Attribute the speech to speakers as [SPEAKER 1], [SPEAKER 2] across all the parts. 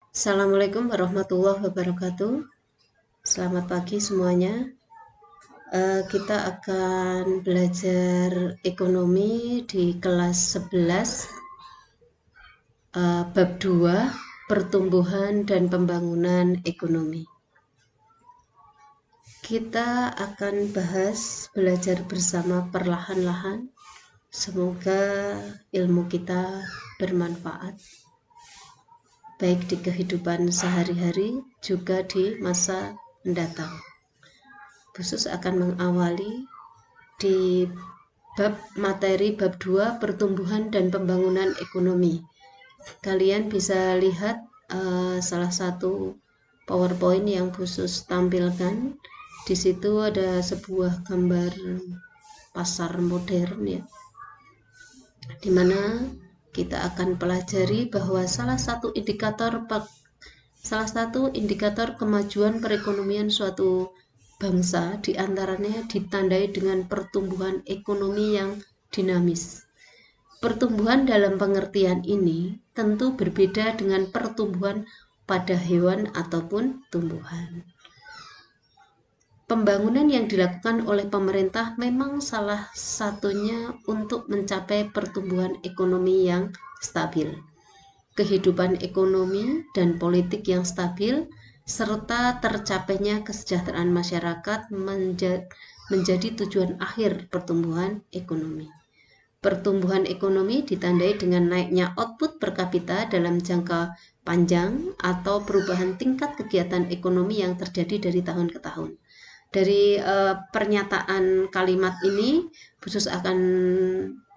[SPEAKER 1] Assalamualaikum warahmatullahi wabarakatuh. Selamat pagi semuanya. Kita akan belajar ekonomi di kelas 11, bab 2, pertumbuhan dan pembangunan ekonomi. Kita akan belajar bersama perlahan-lahan. Semoga ilmu kita bermanfaat, baik di kehidupan sehari-hari juga di masa mendatang. Khusus akan mengawali di materi bab 2 pertumbuhan dan pembangunan ekonomi. Kalian bisa lihat salah satu PowerPoint yang khusus tampilkan. Di situ ada sebuah gambar pasar modern ya, dimana kita akan pelajari bahwa salah satu indikator kemajuan perekonomian suatu bangsa diantaranya ditandai dengan pertumbuhan ekonomi yang dinamis. Pertumbuhan dalam pengertian ini tentu berbeda dengan pertumbuhan pada hewan ataupun tumbuhan. Pembangunan yang dilakukan oleh pemerintah memang salah satunya untuk mencapai pertumbuhan ekonomi yang stabil. Kehidupan ekonomi dan politik yang stabil serta tercapainya kesejahteraan masyarakat menjadi tujuan akhir pertumbuhan ekonomi. Pertumbuhan ekonomi ditandai dengan naiknya output per kapita dalam jangka panjang atau perubahan tingkat kegiatan ekonomi yang terjadi dari tahun ke tahun. Dari pernyataan kalimat ini khusus akan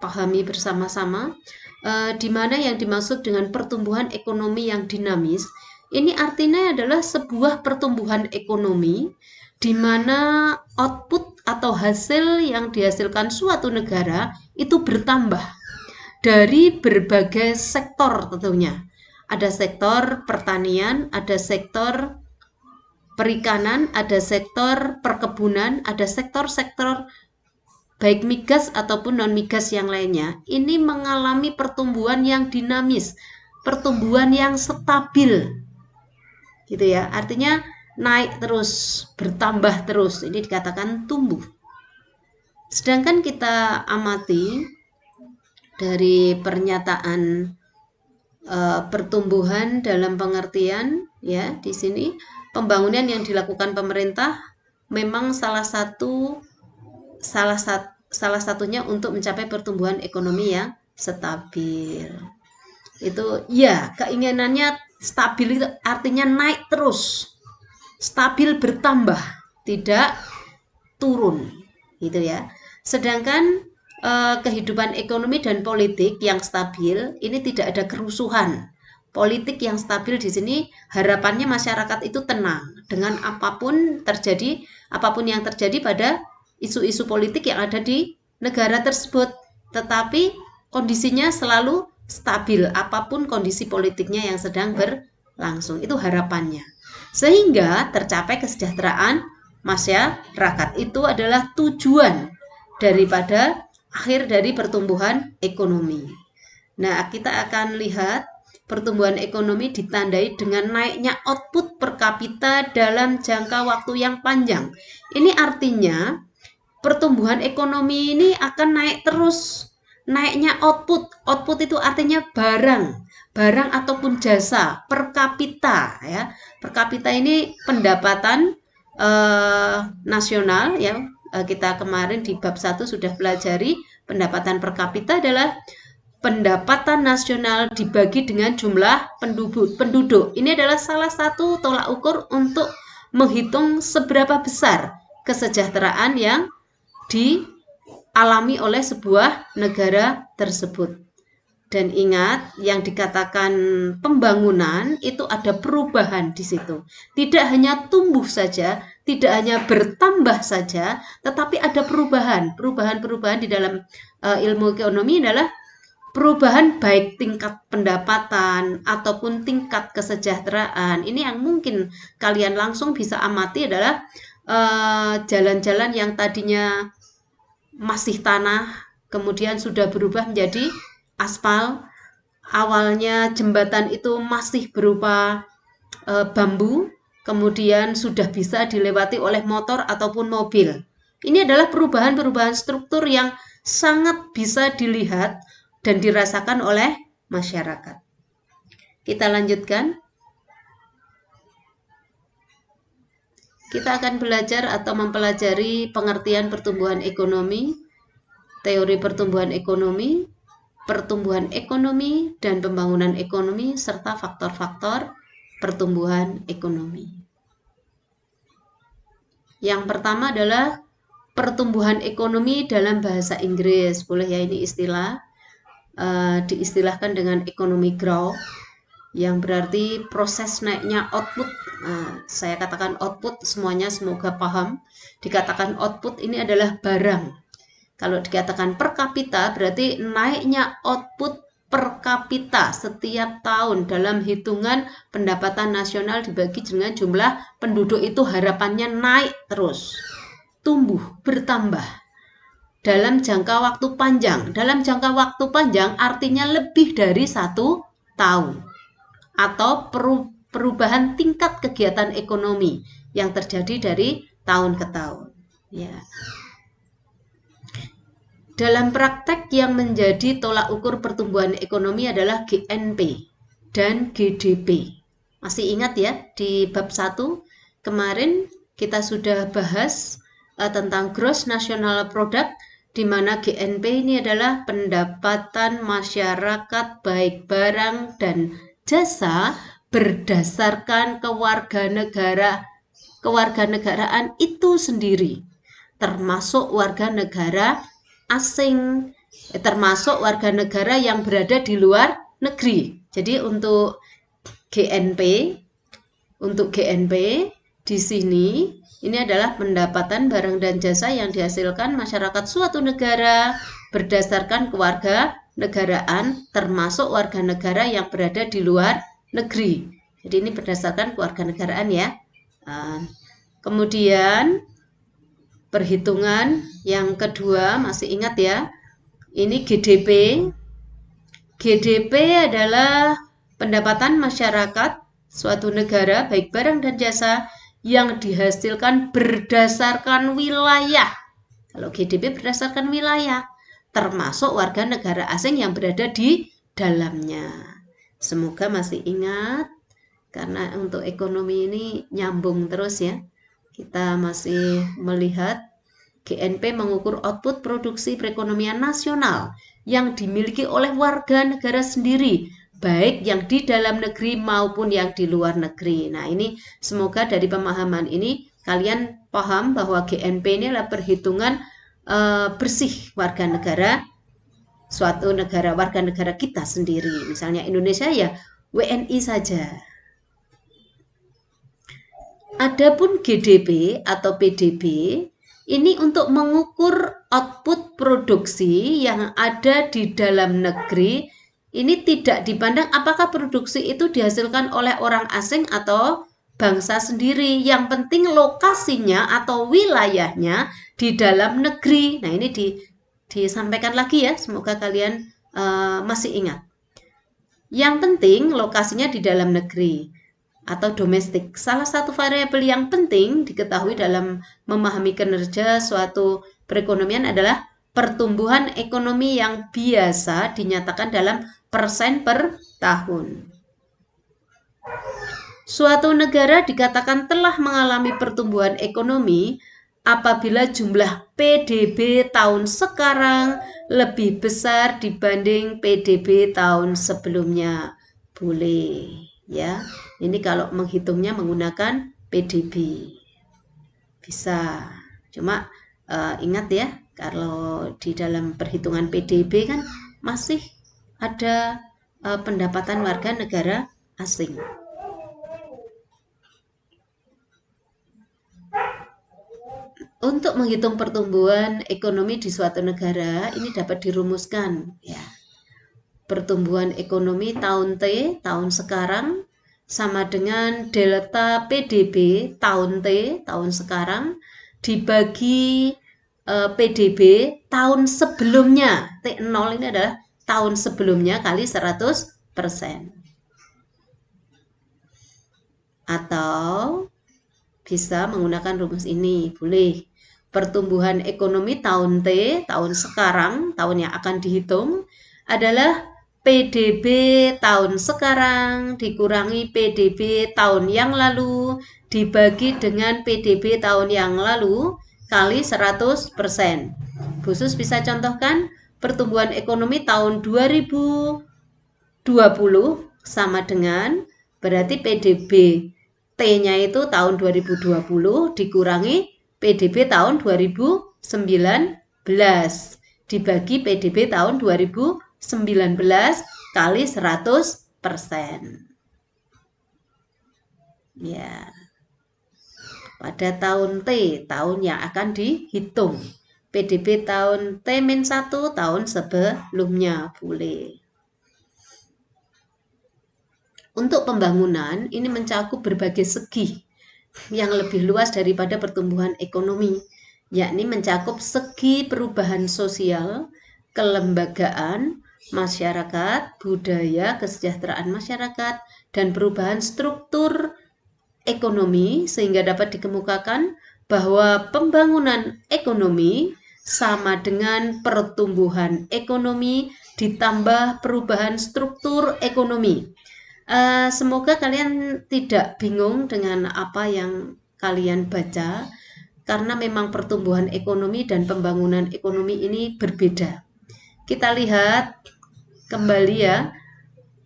[SPEAKER 1] pahami bersama-sama di mana yang dimaksud dengan pertumbuhan ekonomi yang dinamis. Ini artinya adalah sebuah pertumbuhan ekonomi di mana output atau hasil yang dihasilkan suatu negara itu bertambah dari berbagai sektor tentunya. Ada sektor pertanian, ada sektor perikanan, ada sektor perkebunan, ada sektor-sektor baik migas ataupun non-migas yang lainnya. Ini mengalami pertumbuhan yang dinamis, pertumbuhan yang stabil, gitu ya. Artinya naik terus, bertambah terus. Ini dikatakan tumbuh. Sedangkan kita amati dari pernyataan pertumbuhan dalam pengertian ya, di sini pembangunan yang dilakukan pemerintah memang salah satunya untuk mencapai pertumbuhan ekonomi yang stabil. Itu ya, keinginannya stabil itu artinya naik terus, stabil bertambah, tidak turun, gitu ya. Sedangkan kehidupan ekonomi dan politik yang stabil ini tidak ada kerusuhan. Politik yang stabil di sini harapannya masyarakat itu tenang dengan apapun yang terjadi pada isu-isu politik yang ada di negara tersebut, tetapi kondisinya selalu stabil apapun kondisi politiknya yang sedang berlangsung. Itu harapannya. Sehingga tercapai kesejahteraan masyarakat. Itu adalah tujuan daripada akhir dari pertumbuhan ekonomi. Nah, kita akan lihat pertumbuhan ekonomi ditandai dengan naiknya output per kapita dalam jangka waktu yang panjang. Ini artinya pertumbuhan ekonomi ini akan naik terus. Naiknya output itu artinya barang ataupun jasa per kapita ya. Per kapita ini pendapatan nasional ya. Kita kemarin di bab 1 sudah pelajari pendapatan per kapita adalah pendapatan nasional dibagi dengan jumlah penduduk. Ini adalah salah satu tolak ukur untuk menghitung seberapa besar kesejahteraan yang dialami oleh sebuah negara tersebut. Dan ingat, yang dikatakan pembangunan itu ada perubahan di situ. Tidak hanya tumbuh saja, tidak hanya bertambah saja, tetapi ada perubahan. Perubahan di dalam ilmu ekonomi adalah perubahan baik tingkat pendapatan ataupun tingkat kesejahteraan. Ini yang mungkin kalian langsung bisa amati adalah jalan-jalan yang tadinya masih tanah, kemudian sudah berubah menjadi aspal. Awalnya jembatan itu masih berupa bambu, kemudian sudah bisa dilewati oleh motor ataupun mobil. Ini adalah perubahan-perubahan struktur yang sangat bisa dilihat dan dirasakan oleh masyarakat. Kita lanjutkan. Kita akan belajar atau mempelajari pengertian pertumbuhan ekonomi, teori pertumbuhan ekonomi, dan pembangunan ekonomi, serta faktor-faktor pertumbuhan ekonomi. Yang pertama adalah pertumbuhan ekonomi dalam bahasa Inggris. Boleh ya, ini istilah diistilahkan dengan economic growth, yang berarti proses naiknya output. Saya katakan output, semuanya semoga paham. Dikatakan output ini adalah barang. Kalau dikatakan per kapita berarti naiknya output per kapita setiap tahun dalam hitungan pendapatan nasional dibagi dengan jumlah penduduk, itu harapannya naik terus, tumbuh, bertambah dalam jangka waktu panjang. Dalam jangka waktu panjang artinya lebih dari 1 tahun, atau perubahan tingkat kegiatan ekonomi yang terjadi dari tahun ke tahun. Ya. Dalam praktek yang menjadi tolak ukur pertumbuhan ekonomi adalah GNP dan GDP. Masih ingat ya, di bab 1 kemarin kita sudah bahas tentang Gross National Product, di mana GNP ini adalah pendapatan masyarakat baik barang dan jasa berdasarkan kewarganegaraan itu sendiri, termasuk warga negara asing, termasuk warga negara yang berada di luar negeri. Jadi untuk GNP di sini ini adalah pendapatan barang dan jasa yang dihasilkan masyarakat suatu negara berdasarkan kewarganegaraan, termasuk warga negara yang berada di luar negeri. Jadi ini berdasarkan kewarganegaraan ya. Kemudian perhitungan yang kedua, masih ingat ya, ini GDP. GDP adalah pendapatan masyarakat suatu negara baik barang dan jasa yang dihasilkan berdasarkan wilayah. Kalau GDP berdasarkan wilayah, termasuk warga negara asing yang berada di dalamnya. Semoga masih ingat, karena untuk ekonomi ini nyambung terus ya. Kita masih melihat GNP mengukur output produksi perekonomian nasional yang dimiliki oleh warga negara sendiri, baik yang di dalam negeri maupun yang di luar negeri. Nah, ini semoga dari pemahaman ini kalian paham bahwa GNP ini adalah perhitungan bersih warga negara suatu negara, warga negara kita sendiri. Misalnya Indonesia ya WNI saja. Adapun GDP atau PDB ini untuk mengukur output produksi yang ada di dalam negeri. Ini tidak dipandang apakah produksi itu dihasilkan oleh orang asing atau bangsa sendiri. Yang penting lokasinya atau wilayahnya di dalam negeri. Nah, ini disampaikan lagi ya, semoga kalian masih ingat. Yang penting lokasinya di dalam negeri atau domestik. Salah satu variabel yang penting diketahui dalam memahami kinerja suatu perekonomian adalah pertumbuhan ekonomi yang biasa dinyatakan dalam persen per tahun. Suatu negara dikatakan telah mengalami pertumbuhan ekonomi apabila jumlah PDB tahun sekarang lebih besar dibanding PDB tahun sebelumnya. Boleh ya, ini kalau menghitungnya menggunakan PDB bisa. Cuma ingat ya, kalau di dalam perhitungan PDB kan masih ada pendapatan warga negara asing. Untuk menghitung pertumbuhan ekonomi di suatu negara ini dapat dirumuskan ya. Pertumbuhan ekonomi tahun T, tahun sekarang, sama dengan delta PDB tahun T, tahun sekarang, dibagi PDB tahun sebelumnya. T0 ini adalah tahun sebelumnya kali 100%. Atau bisa menggunakan rumus ini, boleh. Pertumbuhan ekonomi tahun T, tahun sekarang, tahun yang akan dihitung adalah PDB tahun sekarang dikurangi PDB tahun yang lalu dibagi dengan PDB tahun yang lalu kali 100%. Khusus bisa contohkan pertumbuhan ekonomi tahun 2020 sama dengan berarti PDB T-nya itu tahun 2020 dikurangi PDB tahun 2019 dibagi PDB tahun 2019 kali 100%. Ya. Pada tahun T, tahun yang akan dihitung. PDB tahun T-1 tahun sebelumnya boleh. Untuk pembangunan, ini mencakup berbagai segi yang lebih luas daripada pertumbuhan ekonomi, yakni mencakup segi perubahan sosial, kelembagaan, masyarakat, budaya, kesejahteraan masyarakat, dan perubahan struktur ekonomi, sehingga dapat dikemukakan bahwa pembangunan ekonomi sama dengan pertumbuhan ekonomi ditambah perubahan struktur ekonomi. Semoga kalian tidak bingung dengan apa yang kalian baca, karena memang pertumbuhan ekonomi dan pembangunan ekonomi ini berbeda. Kita lihat kembali ya,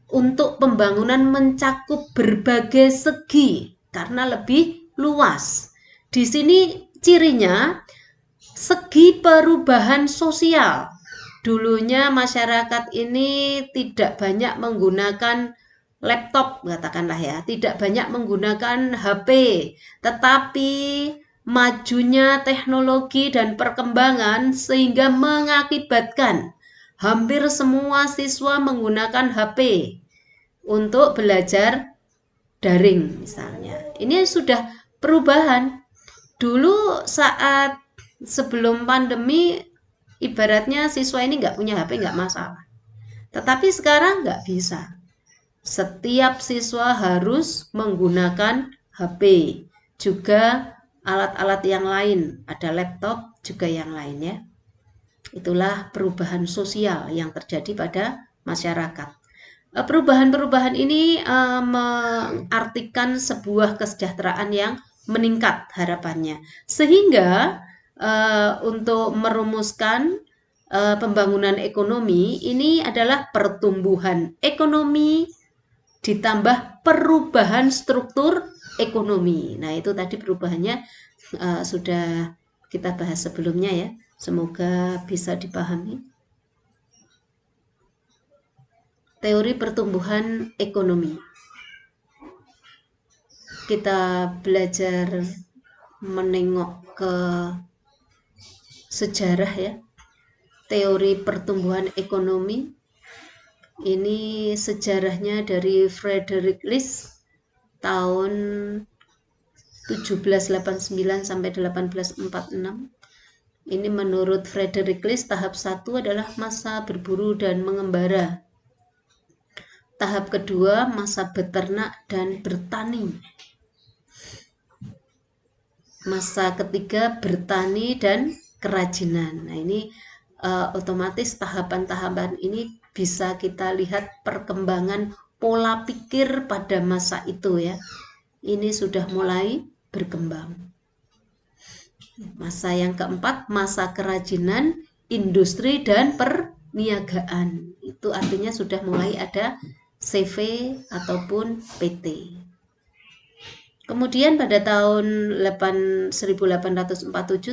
[SPEAKER 1] untuk pembangunan mencakup berbagai segi karena lebih luas. Di sini cirinya segi perubahan sosial. Dulunya masyarakat ini tidak banyak menggunakan laptop, katakanlah ya, tidak banyak menggunakan HP, tetapi majunya teknologi dan perkembangan sehingga mengakibatkan hampir semua siswa menggunakan HP untuk belajar daring misalnya. Ini sudah perubahan. Dulu saat sebelum pandemi ibaratnya siswa ini nggak punya HP nggak masalah. Tetapi sekarang nggak bisa. Setiap siswa harus menggunakan HP, juga alat-alat yang lain, ada laptop juga yang lain ya. Itulah perubahan sosial yang terjadi pada masyarakat. Perubahan-perubahan ini mengartikan sebuah kesejahteraan yang meningkat harapannya. Sehingga untuk merumuskan pembangunan ekonomi ini adalah pertumbuhan ekonomi ditambah perubahan struktur ekonomi. Nah, itu tadi perubahannya sudah kita bahas sebelumnya ya. Semoga bisa dipahami. Teori pertumbuhan ekonomi. Kita belajar menengok ke sejarah ya. Teori pertumbuhan ekonomi ini sejarahnya dari Frederick List tahun 1789 sampai 1846. Ini menurut Frederick List tahap 1 adalah masa berburu dan mengembara. Tahap kedua masa beternak dan bertani. Masa ketiga bertani dan kerajinan. Nah, ini otomatis tahapan-tahapan ini bisa kita lihat perkembangan pola pikir pada masa itu ya. Ini sudah mulai berkembang. Masa yang keempat, masa kerajinan, industri dan perniagaan. Itu artinya sudah mulai ada CV ataupun PT. Kemudian pada tahun 1847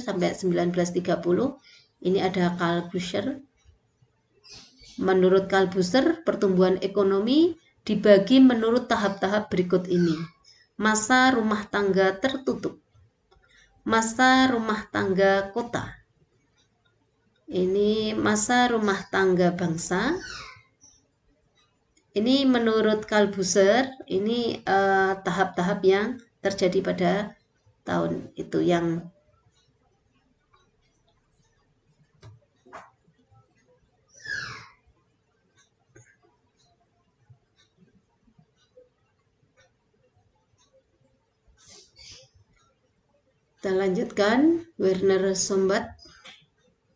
[SPEAKER 1] sampai 1930 ini ada Corbusier. Menurut Corbusier, pertumbuhan ekonomi dibagi menurut tahap-tahap berikut ini. Masa rumah tangga tertutup, masa rumah tangga kota, ini masa rumah tangga bangsa. Ini menurut Corbusier, ini tahap-tahap yang terjadi pada tahun itu yang Kita lanjutkan. Werner Sombat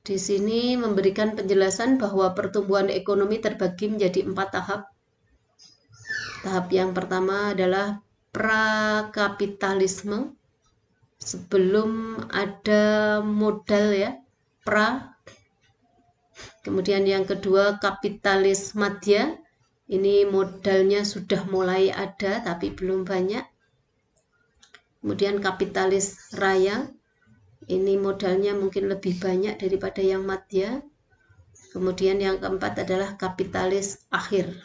[SPEAKER 1] di sini memberikan penjelasan bahwa pertumbuhan ekonomi terbagi menjadi 4 tahap. Tahap yang pertama adalah prakapitalisme. Sebelum ada modal ya, pra. Kemudian yang kedua kapitalis madya. Ini modalnya sudah mulai ada tapi belum banyak. Kemudian kapitalis raya, ini modalnya mungkin lebih banyak daripada yang madya. Kemudian yang keempat adalah kapitalis akhir,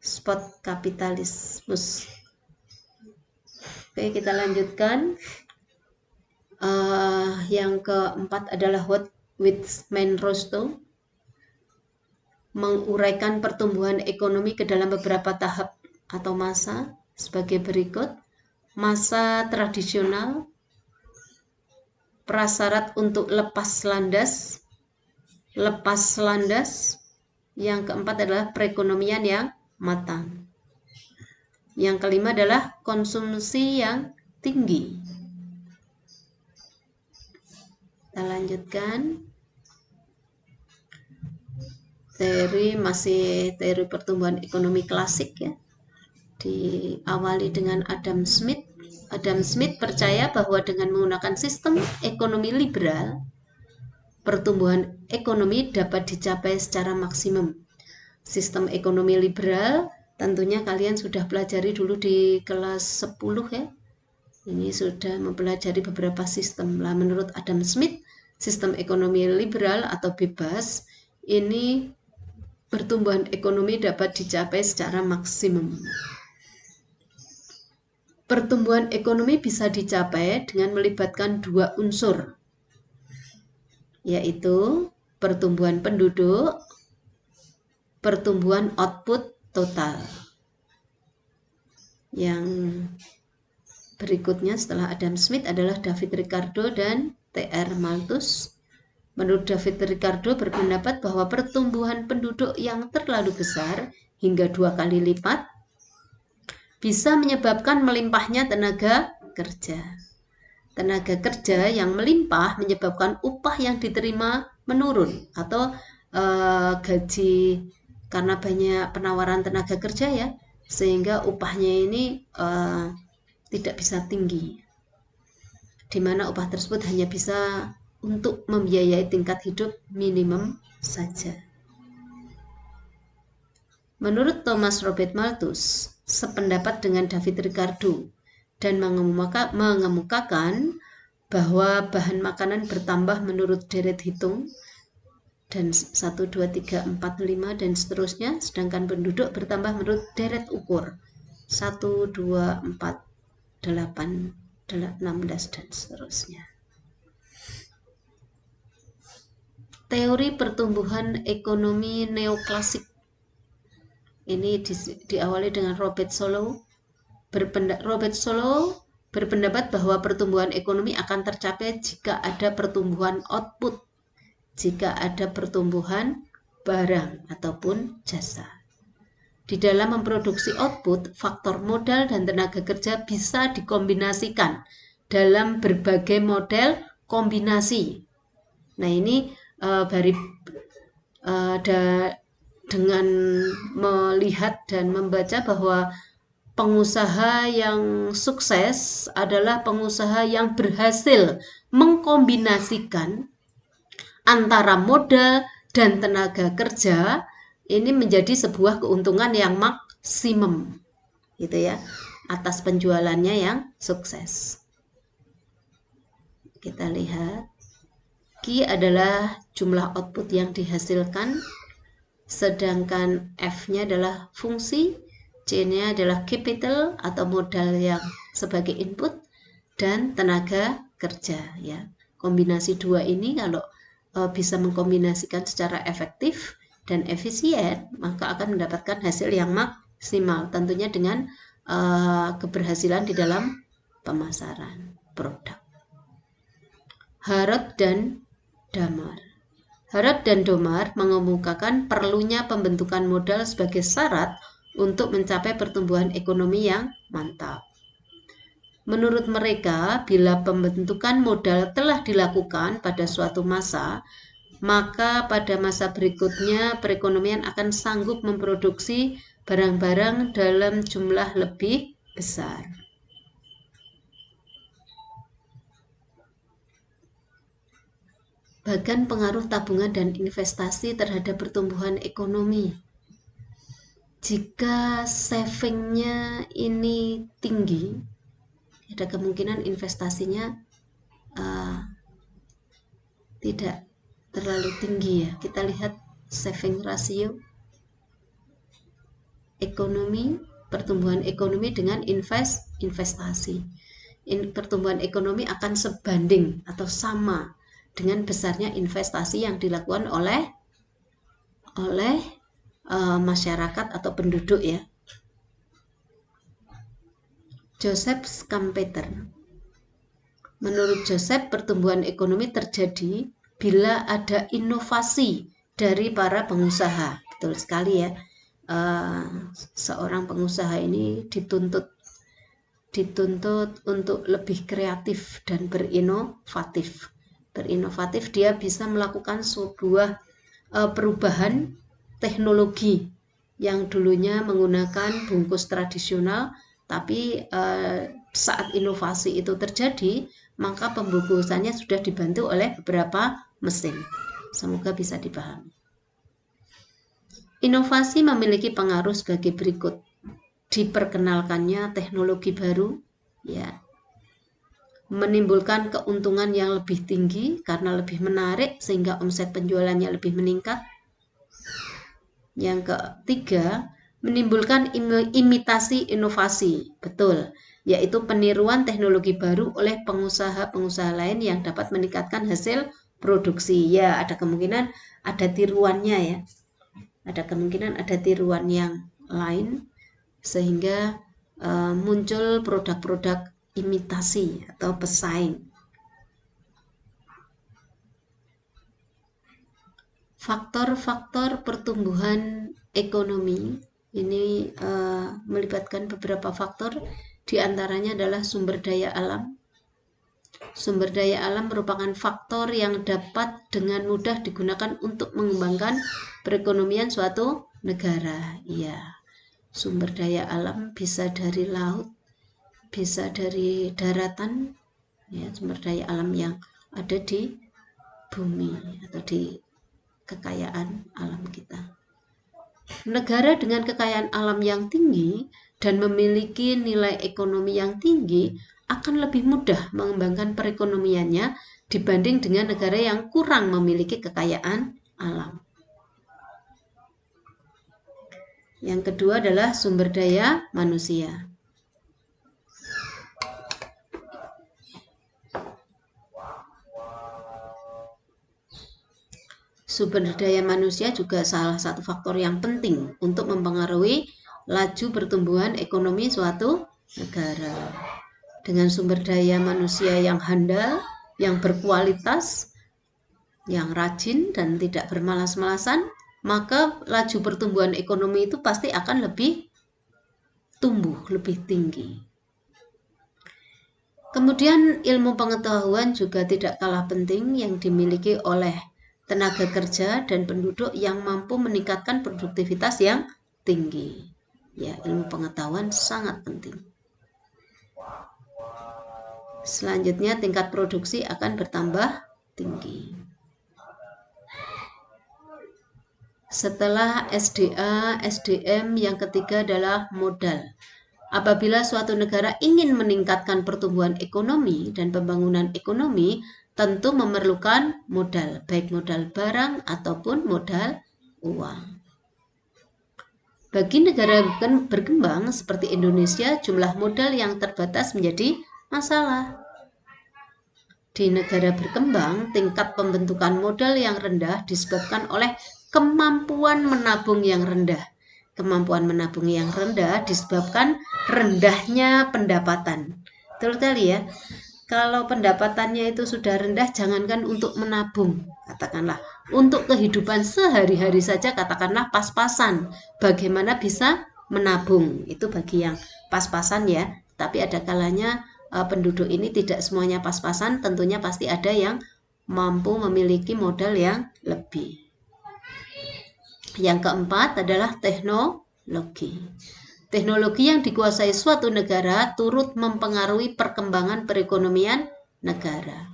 [SPEAKER 1] spot kapitalismus. Oke, kita lanjutkan. Yang keempat adalah Wittmann-Rostow menguraikan pertumbuhan ekonomi ke dalam beberapa tahap atau masa sebagai berikut. Masa tradisional, prasyarat untuk lepas landas. Yang keempat adalah perekonomian yang matang. Yang kelima adalah konsumsi yang tinggi. Kita lanjutkan. Masih teori pertumbuhan ekonomi klasik ya. Diawali dengan Adam Smith. Adam Smith percaya bahwa dengan menggunakan sistem ekonomi liberal, pertumbuhan ekonomi dapat dicapai secara maksimum. Sistem ekonomi liberal tentunya kalian sudah pelajari dulu di kelas 10 ya. Ini sudah mempelajari beberapa sistem. Lah menurut Adam Smith, sistem ekonomi liberal atau bebas ini pertumbuhan ekonomi dapat dicapai secara maksimum. Pertumbuhan ekonomi bisa dicapai dengan melibatkan 2 unsur, yaitu pertumbuhan penduduk, pertumbuhan output total. Yang berikutnya setelah Adam Smith adalah David Ricardo dan T.R. Malthus. Menurut David Ricardo berpendapat bahwa pertumbuhan penduduk yang terlalu besar hingga 2 kali lipat bisa menyebabkan melimpahnya tenaga kerja. Tenaga kerja yang melimpah menyebabkan upah yang diterima menurun atau gaji, karena banyak penawaran tenaga kerja ya, sehingga upahnya ini tidak bisa tinggi, di mana upah tersebut hanya bisa untuk membiayai tingkat hidup minimum saja. Menurut Thomas Robert Malthus, sependapat dengan David Ricardo dan mengemukakan bahwa bahan makanan bertambah menurut deret hitung dan 1, 2, 3, 4, 5 dan seterusnya, sedangkan penduduk bertambah menurut deret ukur 1, 2, 4, 8, 16 dan seterusnya. Teori pertumbuhan ekonomi neoklasik ini diawali dengan Robert Solow. Robert Solow berpendapat bahwa pertumbuhan ekonomi akan tercapai jika ada pertumbuhan output, jika ada pertumbuhan barang ataupun jasa. Di dalam memproduksi output, faktor modal dan tenaga kerja bisa dikombinasikan dalam berbagai model kombinasi. Nah ini dengan melihat dan membaca bahwa pengusaha yang sukses adalah pengusaha yang berhasil mengkombinasikan antara modal dan tenaga kerja, ini menjadi sebuah keuntungan yang maksimum gitu ya, atas penjualannya yang sukses. Kita lihat, Q adalah jumlah output yang dihasilkan, sedangkan F-nya adalah fungsi, C-nya adalah capital atau modal yang sebagai input, dan tenaga kerja ya. Kombinasi 2 ini kalau bisa mengkombinasikan secara efektif dan efisien, maka akan mendapatkan hasil yang maksimal, tentunya dengan keberhasilan di dalam pemasaran produk. Harrod dan Damar. Harrod dan Damar mengemukakan perlunya pembentukan modal sebagai syarat untuk mencapai pertumbuhan ekonomi yang mantap. Menurut mereka, bila pembentukan modal telah dilakukan pada suatu masa, maka pada masa berikutnya perekonomian akan sanggup memproduksi barang-barang dalam jumlah lebih besar. Bahkan pengaruh tabungan dan investasi terhadap pertumbuhan ekonomi. Jika savingnya ini tinggi, ada kemungkinan investasinya tidak terlalu tinggi ya. Kita lihat saving rasio ekonomi, pertumbuhan ekonomi dengan investasi. Pertumbuhan ekonomi akan sebanding atau sama dengan besarnya investasi yang dilakukan oleh masyarakat atau penduduk ya. Joseph Schumpeter. Menurut Joseph, pertumbuhan ekonomi terjadi bila ada inovasi dari para pengusaha. Betul sekali ya. Seorang pengusaha ini dituntut untuk lebih kreatif dan berinovatif. Dia bisa melakukan sebuah perubahan teknologi yang dulunya menggunakan bungkus tradisional, tapi saat inovasi itu terjadi, maka pembungkusannya sudah dibantu oleh beberapa mesin. Semoga bisa dipahami. Inovasi memiliki pengaruh sebagai berikut. Diperkenalkannya teknologi baru, ya, menimbulkan keuntungan yang lebih tinggi karena lebih menarik sehingga omset penjualannya lebih meningkat. Yang ketiga, menimbulkan imitasi inovasi, betul, yaitu peniruan teknologi baru oleh pengusaha-pengusaha lain yang dapat meningkatkan hasil produksi. Ya, ada kemungkinan ada tiruannya ya. Ada kemungkinan ada tiruan yang lain sehingga muncul produk-produk imitasi atau pesaing. Faktor-faktor pertumbuhan ekonomi ini melibatkan beberapa faktor, diantaranya adalah sumber daya alam. Sumber daya alam merupakan faktor yang dapat dengan mudah digunakan untuk mengembangkan perekonomian suatu negara. Ya, sumber daya alam bisa dari laut, bisa dari daratan, ya, sumber daya alam yang ada di bumi atau di kekayaan alam kita. Negara dengan kekayaan alam yang tinggi dan memiliki nilai ekonomi yang tinggi akan lebih mudah mengembangkan perekonomiannya dibanding dengan negara yang kurang memiliki kekayaan alam. Yang kedua adalah sumber daya manusia. Sumber daya manusia juga salah satu faktor yang penting untuk mempengaruhi laju pertumbuhan ekonomi suatu negara. Dengan sumber daya manusia yang handal, yang berkualitas, yang rajin dan tidak bermalas-malasan, maka laju pertumbuhan ekonomi itu pasti akan lebih tumbuh, lebih tinggi. Kemudian ilmu pengetahuan juga tidak kalah penting yang dimiliki oleh tenaga kerja dan penduduk yang mampu meningkatkan produktivitas yang tinggi. Ya, ilmu pengetahuan sangat penting. Selanjutnya tingkat produksi akan bertambah tinggi. Setelah SDA, SDM, yang ketiga adalah modal. Apabila suatu negara ingin meningkatkan pertumbuhan ekonomi dan pembangunan ekonomi, tentu memerlukan modal, baik modal barang ataupun modal uang. Bagi negara berkembang seperti Indonesia, jumlah modal yang terbatas menjadi masalah. Di negara berkembang, tingkat pembentukan modal yang rendah disebabkan oleh kemampuan menabung yang rendah. Kemampuan menabung yang rendah disebabkan rendahnya pendapatan. Betul sekali ya. Kalau pendapatannya itu sudah rendah, jangankan untuk menabung, katakanlah untuk kehidupan sehari-hari saja, katakanlah pas-pasan. Bagaimana bisa menabung? Itu bagi yang pas-pasan ya. Tapi ada kalanya penduduk ini tidak semuanya pas-pasan, tentunya pasti ada yang mampu memiliki modal yang lebih. Yang keempat adalah teknologi. Teknologi yang dikuasai suatu negara turut mempengaruhi perkembangan perekonomian negara.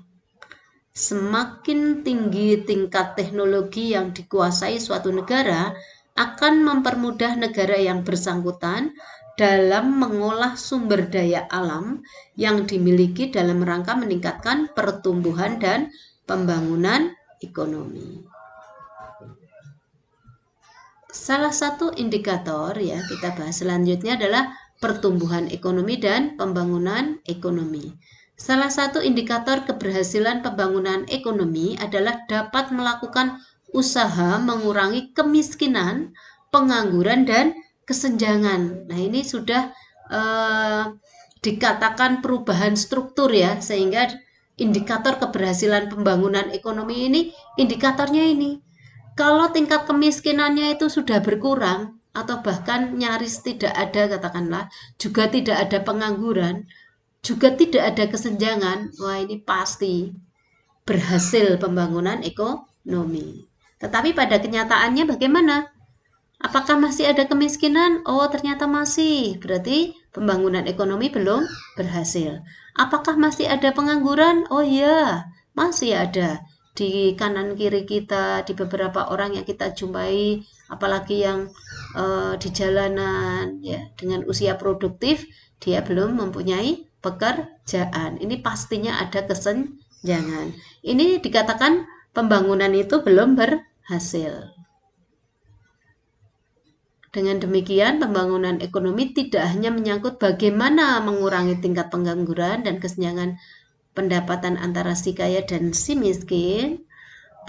[SPEAKER 1] Semakin tinggi tingkat teknologi yang dikuasai suatu negara akan mempermudah negara yang bersangkutan dalam mengolah sumber daya alam yang dimiliki dalam rangka meningkatkan pertumbuhan dan pembangunan ekonomi. Salah satu indikator ya kita bahas selanjutnya adalah pertumbuhan ekonomi dan pembangunan ekonomi. Salah satu indikator keberhasilan pembangunan ekonomi adalah dapat melakukan usaha mengurangi kemiskinan, pengangguran, dan kesenjangan. Nah, ini sudah dikatakan perubahan struktur ya, sehingga indikator keberhasilan pembangunan ekonomi ini indikatornya ini. Kalau tingkat kemiskinannya itu sudah berkurang atau bahkan nyaris tidak ada katakanlah, juga tidak ada pengangguran, juga tidak ada kesenjangan, wah ini pasti berhasil pembangunan ekonomi. Tetapi pada kenyataannya bagaimana? Apakah masih ada kemiskinan? Oh, ternyata masih. Berarti pembangunan ekonomi belum berhasil. Apakah masih ada pengangguran? Oh iya, masih ada. Di kanan kiri kita, di beberapa orang yang kita jumpai, apalagi yang di jalanan ya dengan usia produktif, dia belum mempunyai pekerjaan. Ini pastinya ada kesenjangan. Ini dikatakan pembangunan itu belum berhasil. Dengan demikian, pembangunan ekonomi tidak hanya menyangkut bagaimana mengurangi tingkat pengangguran dan kesenjangan pendapatan antara si kaya dan si miskin,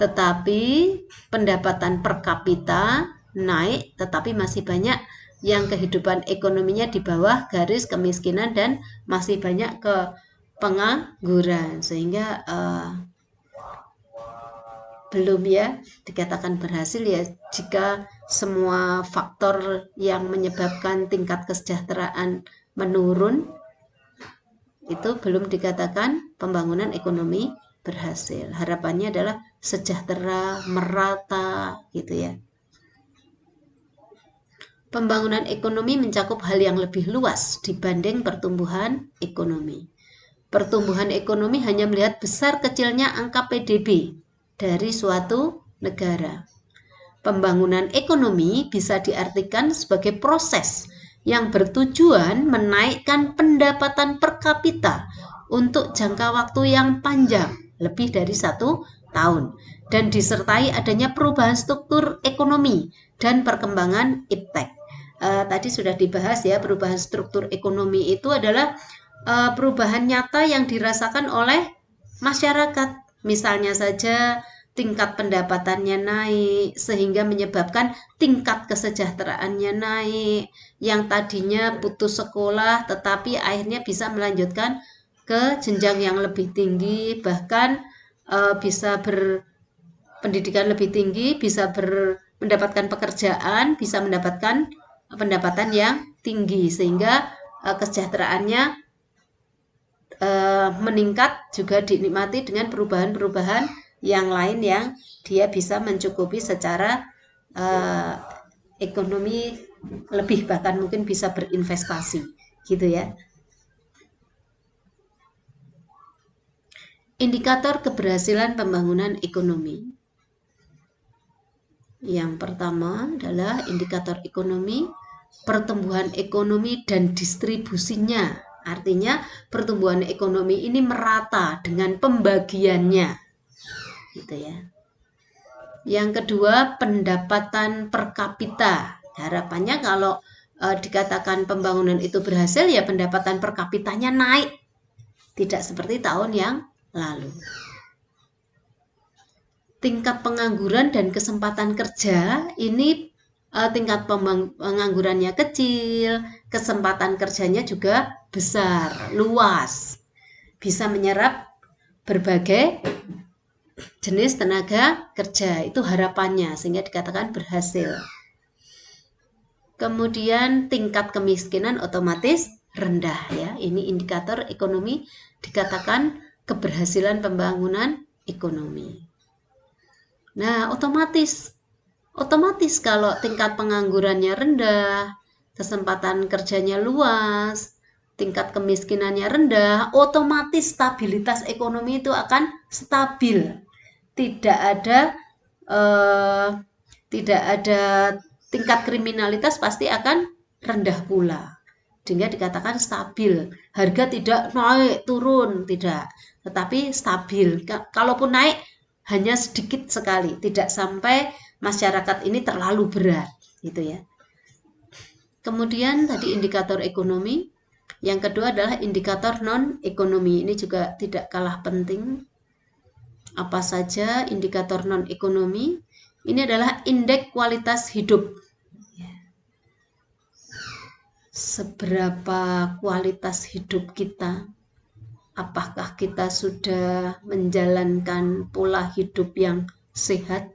[SPEAKER 1] tetapi pendapatan per kapita naik, tetapi masih banyak yang kehidupan ekonominya di bawah garis kemiskinan dan masih banyak ke pengangguran, sehingga belum ya dikatakan berhasil ya jika semua faktor yang menyebabkan tingkat kesejahteraan menurun itu belum dikatakan pembangunan ekonomi berhasil. Harapannya adalah sejahtera, merata gitu ya. Pembangunan ekonomi mencakup hal yang lebih luas dibanding pertumbuhan ekonomi. Pertumbuhan ekonomi hanya melihat besar kecilnya angka PDB dari suatu negara. Pembangunan ekonomi bisa diartikan sebagai proses yang bertujuan menaikkan pendapatan per kapita untuk jangka waktu yang panjang, lebih dari 1 tahun, dan disertai adanya perubahan struktur ekonomi dan perkembangan iptek. Tadi sudah dibahas ya, perubahan struktur ekonomi itu adalah perubahan nyata yang dirasakan oleh masyarakat. Misalnya saja tingkat pendapatannya naik sehingga menyebabkan tingkat kesejahteraannya naik. Yang tadinya putus sekolah tetapi akhirnya bisa melanjutkan ke jenjang yang lebih tinggi, bahkan bisa berpendidikan lebih tinggi, bisa mendapatkan pekerjaan, bisa mendapatkan pendapatan yang tinggi sehingga kesejahteraannya meningkat, juga dinikmati dengan perubahan-perubahan yang lain yang dia bisa mencukupi secara ekonomi lebih, bahkan mungkin bisa berinvestasi gitu ya. Indikator keberhasilan pembangunan ekonomi. Yang pertama adalah indikator ekonomi, pertumbuhan ekonomi dan distribusinya. Artinya pertumbuhan ekonomi ini merata dengan pembagiannya, gitu ya. Yang kedua, pendapatan per kapita. Harapannya kalau dikatakan pembangunan itu berhasil, ya pendapatan per kapitanya naik, tidak seperti tahun yang lalu. Tingkat pengangguran dan kesempatan kerja ini tingkat penganggurannya kecil, kesempatan kerjanya juga besar, luas, bisa menyerap berbagai jenis tenaga kerja. Itu harapannya, sehingga dikatakan berhasil. Kemudian tingkat kemiskinan otomatis rendah ya. Ini indikator ekonomi dikatakan keberhasilan pembangunan ekonomi. Nah, otomatis kalau tingkat penganggurannya rendah, kesempatan kerjanya luas, tingkat kemiskinannya rendah, otomatis stabilitas ekonomi itu akan stabil. Tidak ada tingkat kriminalitas pasti akan rendah pula. Sehingga dikatakan stabil. Harga tidak naik turun, tidak, tetapi stabil. Kalaupun naik hanya sedikit sekali, tidak sampai masyarakat ini terlalu berat, gitu ya. Kemudian tadi indikator ekonomi. Yang kedua adalah indikator non-ekonomi. Ini juga tidak kalah penting. Apa saja indikator non-ekonomi? Ini adalah indeks kualitas hidup. Seberapa kualitas hidup kita? Apakah kita sudah menjalankan pola hidup yang sehat,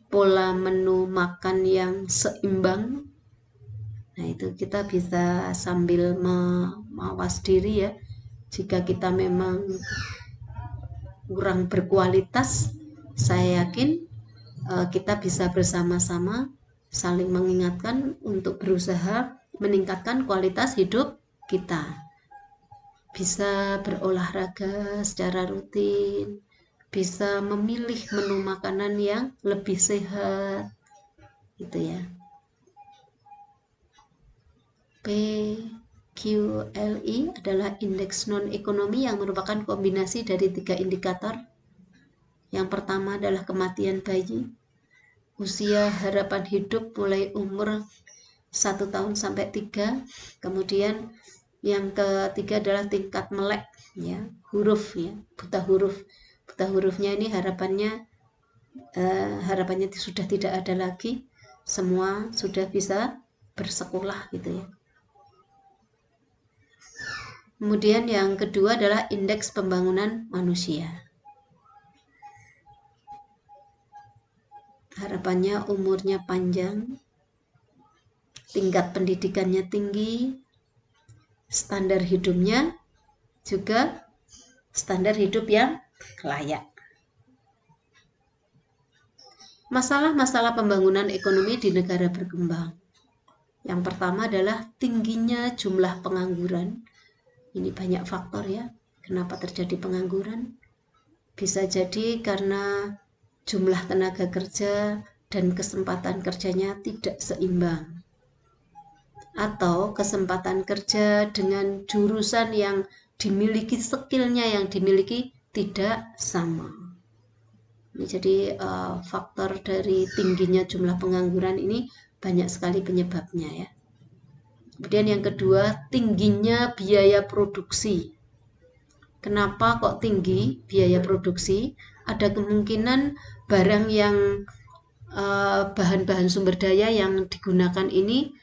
[SPEAKER 1] pola menu makan yang seimbang? Nah, itu kita bisa sambil mawas diri ya. Jika kita memang kurang berkualitas, saya yakin kita bisa bersama-sama saling mengingatkan untuk berusaha meningkatkan kualitas hidup kita. Bisa berolahraga secara rutin, bisa memilih menu makanan yang lebih sehat, gitu ya. PQLI adalah indeks non-ekonomi yang merupakan kombinasi dari 3 indikator. Yang pertama adalah kematian bayi, usia harapan hidup mulai umur 1 tahun sampai 3. Kemudian yang ketiga adalah tingkat melek ya, huruf ya, buta huruf. Buta hurufnya ini harapannya sudah tidak ada lagi, semua sudah bisa bersekolah gitu ya. Kemudian yang kedua adalah indeks pembangunan manusia. Harapannya umurnya panjang, tingkat pendidikannya tinggi, standar hidupnya juga standar hidup yang layak. Masalah-masalah pembangunan ekonomi di negara berkembang. Yang pertama adalah tingginya jumlah pengangguran. Ini banyak faktor ya, kenapa terjadi pengangguran. Bisa jadi karena jumlah tenaga kerja dan kesempatan kerjanya tidak seimbang. Atau kesempatan kerja dengan jurusan yang dimiliki, skillnya yang dimiliki tidak sama. Ini jadi faktor dari tingginya jumlah pengangguran ini banyak sekali penyebabnya ya. Kemudian yang kedua, tingginya biaya produksi. Kenapa kok tinggi biaya produksi? Ada kemungkinan barang yang bahan-bahan sumber daya yang digunakan ini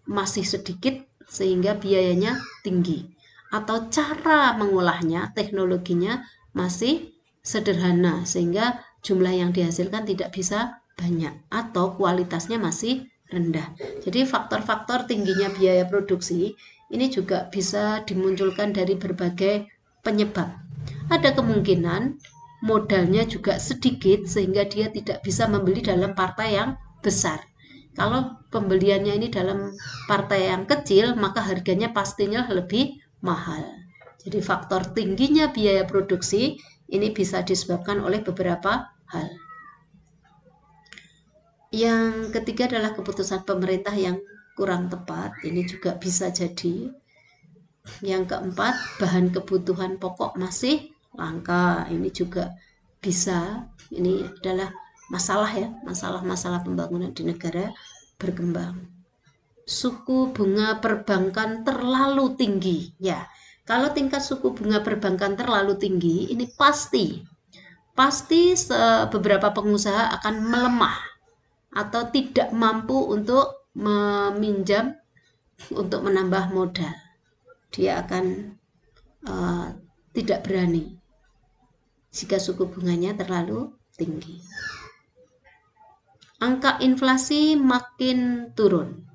[SPEAKER 1] masih sedikit sehingga biayanya tinggi. Atau cara mengolahnya, teknologinya masih sederhana sehingga jumlah yang dihasilkan tidak bisa banyak atau kualitasnya masih rendah. Jadi faktor-faktor tingginya biaya produksi ini juga bisa dimunculkan dari berbagai penyebab. Ada kemungkinan modalnya juga sedikit sehingga dia tidak bisa membeli dalam partai yang besar. Kalau pembeliannya ini dalam partai yang kecil, maka harganya pastinya lebih mahal. Jadi faktor tingginya biaya produksi ini bisa disebabkan oleh beberapa hal. Yang ketiga adalah keputusan pemerintah yang kurang tepat, ini juga bisa jadi. Yang keempat, bahan kebutuhan pokok masih langka, ini juga bisa. Ini adalah masalah ya, masalah-masalah pembangunan di negara berkembang. Suku bunga perbankan terlalu tinggi ya. Kalau tingkat suku bunga perbankan terlalu tinggi, ini pasti beberapa pengusaha akan melemah atau tidak mampu untuk meminjam untuk menambah modal. Dia akan tidak berani jika suku bunganya terlalu tinggi. Angka inflasi makin turun.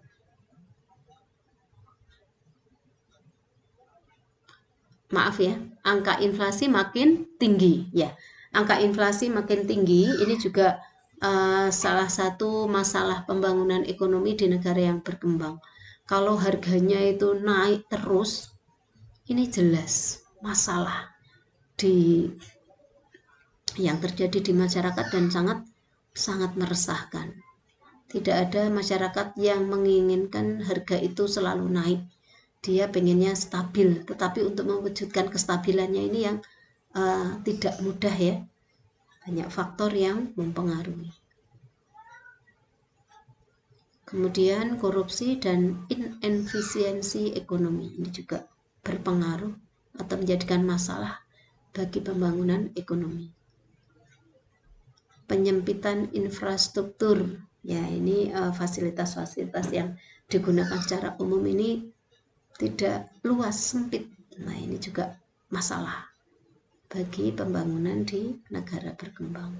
[SPEAKER 1] maaf ya, angka inflasi makin tinggi ya. Angka inflasi makin tinggi ini juga salah satu masalah pembangunan ekonomi di negara yang berkembang. Kalau harganya itu naik terus, ini jelas masalah yang terjadi di masyarakat dan sangat meresahkan. Tidak ada masyarakat yang menginginkan harga itu selalu naik. Dia pengennya stabil, tetapi untuk mewujudkan kestabilannya ini yang tidak mudah ya. Banyak faktor yang mempengaruhi. Kemudian korupsi dan inefisiensi ekonomi ini juga berpengaruh atau menjadikan masalah bagi pembangunan ekonomi. Penyempitan infrastruktur, ya ini fasilitas-fasilitas yang digunakan secara umum ini tidak luas, sempit. Nah ini juga masalah bagi pembangunan di negara berkembang.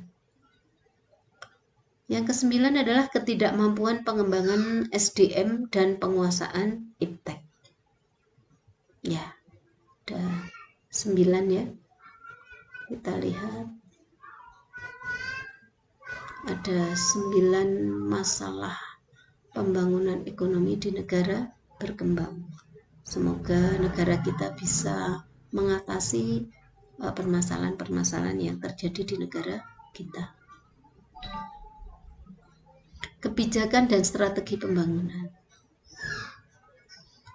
[SPEAKER 1] Yang kesembilan adalah ketidakmampuan pengembangan SDM dan penguasaan iptek. Ya, ada 9 ya. Kita lihat ada 9 masalah pembangunan ekonomi di negara berkembang. Semoga negara kita bisa mengatasi permasalahan-permasalahan yang terjadi di negara kita. Kebijakan dan strategi pembangunan.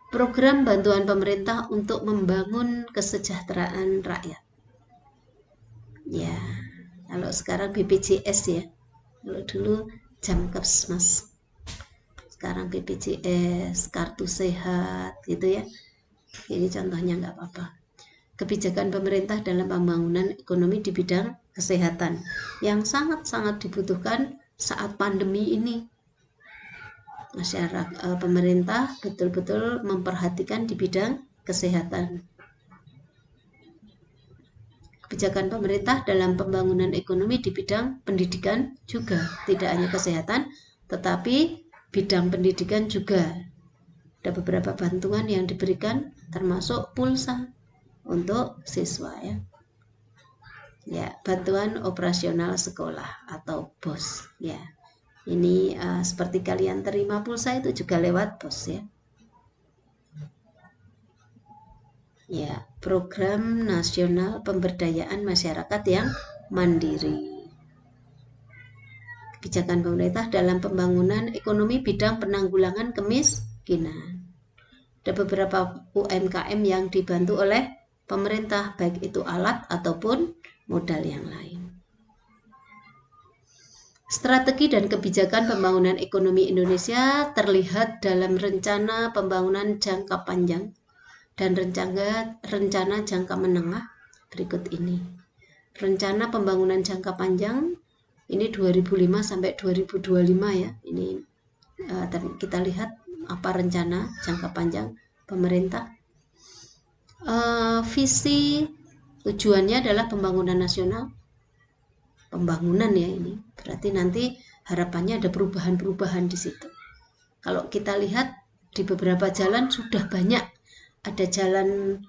[SPEAKER 1] Program bantuan pemerintah untuk membangun kesejahteraan rakyat. Ya, kalau sekarang BPJS ya. Kalau dulu Jamkesmas. Sekarang BPJS, kartu sehat gitu ya. Ini contohnya nggak apa-apa. Kebijakan pemerintah dalam pembangunan ekonomi di bidang kesehatan yang sangat-sangat dibutuhkan saat pandemi ini. Masyarakat, pemerintah betul-betul memperhatikan di bidang kesehatan. Kebijakan pemerintah dalam pembangunan ekonomi di bidang pendidikan juga, tidak hanya kesehatan, tetapi bidang pendidikan juga. Ada beberapa bantuan yang diberikan, termasuk pulsa untuk siswa ya. Ya, bantuan operasional sekolah atau BOS ya. Ini seperti kalian terima pulsa itu juga lewat BOS ya. Ya, program nasional pemberdayaan masyarakat yang mandiri. Kebijakan pemerintah dalam pembangunan ekonomi bidang penanggulangan kemiskinan. Ada beberapa UMKM yang dibantu oleh pemerintah, baik itu alat ataupun modal yang lain. Strategi dan kebijakan pembangunan ekonomi Indonesia terlihat dalam rencana pembangunan jangka panjang dan rencana jangka menengah berikut ini. Rencana pembangunan jangka panjang ini 2005 sampai 2025 ya. Ini kita lihat apa rencana jangka panjang pemerintah. Visi tujuannya adalah pembangunan nasional. Pembangunan ya ini. Berarti nanti harapannya ada perubahan-perubahan di situ. Kalau kita lihat di beberapa jalan sudah banyak. Ada jalan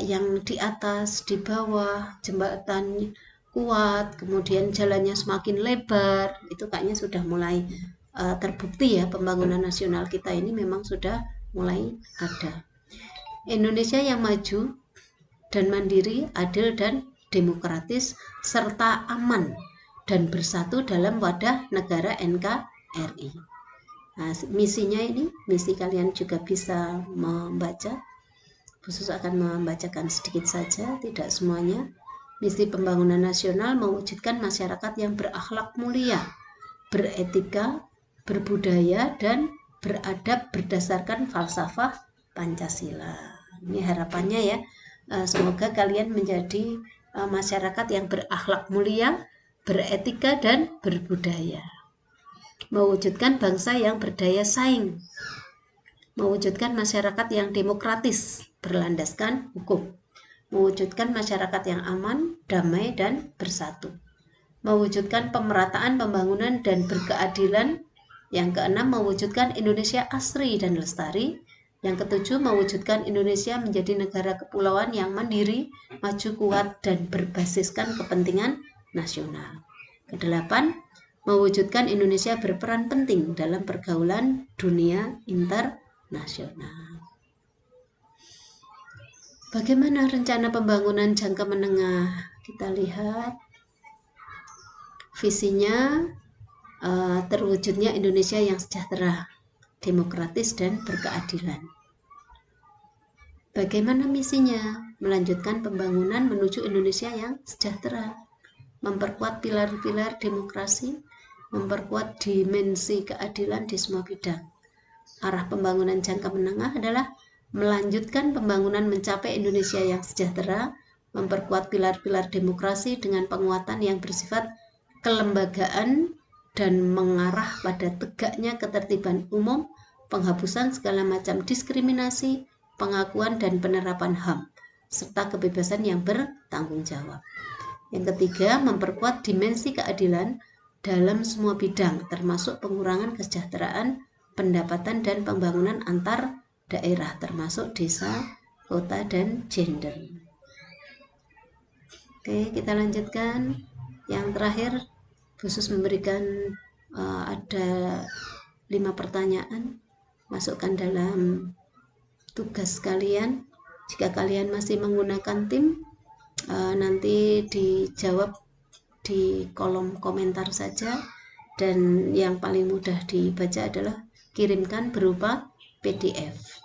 [SPEAKER 1] yang di atas, di bawah, jembatan kuat, kemudian jalannya semakin lebar. Itu kayaknya sudah mulai terbukti ya, pembangunan nasional kita ini memang sudah mulai ada. Indonesia yang maju dan mandiri, adil dan demokratis, serta aman dan bersatu dalam wadah negara NKRI. Nah, misinya ini, misi kalian juga bisa membaca, khusus akan membacakan sedikit saja, tidak semuanya. Misi pembangunan nasional mewujudkan masyarakat yang berakhlak mulia, beretika, berbudaya, dan beradab berdasarkan falsafah Pancasila. Ini harapannya ya, semoga kalian menjadi masyarakat yang berakhlak mulia, beretika, dan berbudaya. Mewujudkan bangsa yang berdaya saing, mewujudkan masyarakat yang demokratis, berlandaskan hukum, mewujudkan masyarakat yang aman, damai, dan bersatu, mewujudkan pemerataan pembangunan dan berkeadilan. Yang keenam, mewujudkan Indonesia asri dan lestari. Yang ketujuh, mewujudkan Indonesia menjadi negara kepulauan yang mandiri, maju, kuat, dan berbasiskan kepentingan nasional. Kedelapan, mewujudkan Indonesia berperan penting dalam pergaulan dunia internasional. Bagaimana rencana pembangunan jangka menengah? Kita lihat visinya, terwujudnya Indonesia yang sejahtera, demokratis, dan berkeadilan. Bagaimana misinya? Melanjutkan pembangunan menuju Indonesia yang sejahtera, memperkuat pilar-pilar demokrasi, memperkuat dimensi keadilan di semua bidang. Arah pembangunan jangka menengah adalah melanjutkan pembangunan mencapai Indonesia yang sejahtera, memperkuat pilar-pilar demokrasi dengan penguatan yang bersifat kelembagaan dan mengarah pada tegaknya ketertiban umum, penghapusan segala macam diskriminasi, pengakuan dan penerapan HAM, serta kebebasan yang bertanggung jawab. Yang ketiga, memperkuat dimensi keadilan dalam semua bidang, termasuk pengurangan kesejahteraan, pendapatan, dan pembangunan antar daerah, termasuk desa, kota, dan gender. Oke, kita lanjutkan. Yang terakhir, khusus memberikan ada 5 pertanyaan, masukkan dalam tugas kalian. Jika kalian masih menggunakan tim, nanti dijawab di kolom komentar saja, dan yang paling mudah dibaca adalah kirimkan berupa PDF.